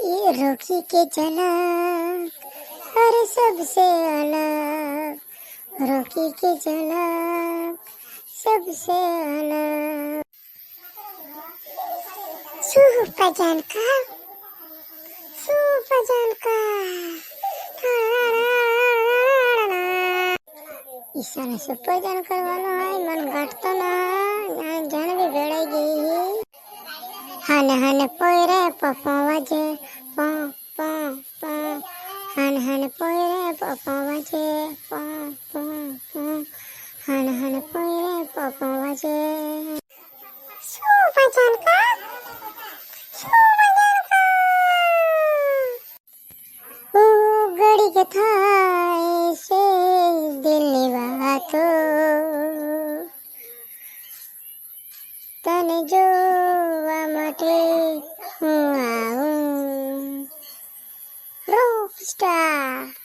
ये रोकी के चला हर सबसे अलग, रोकी के चला सबसे अलग। सुपरजन का ईशाने सुपरजन करवानो है मन घटतो ना जण भी भेड़ाई गई। हाने हाने पोयरे पप्पा वाजे पा पा पा, हाने हाने पोयरे पप्पा वाजे पा पा पा, हाने हाने पोयरे पप्पा वाजे। सुपरजन का घड़ी के थाए से दिल ની વાતો તને જોવા માટે હું આવું રોક સ્ટાર।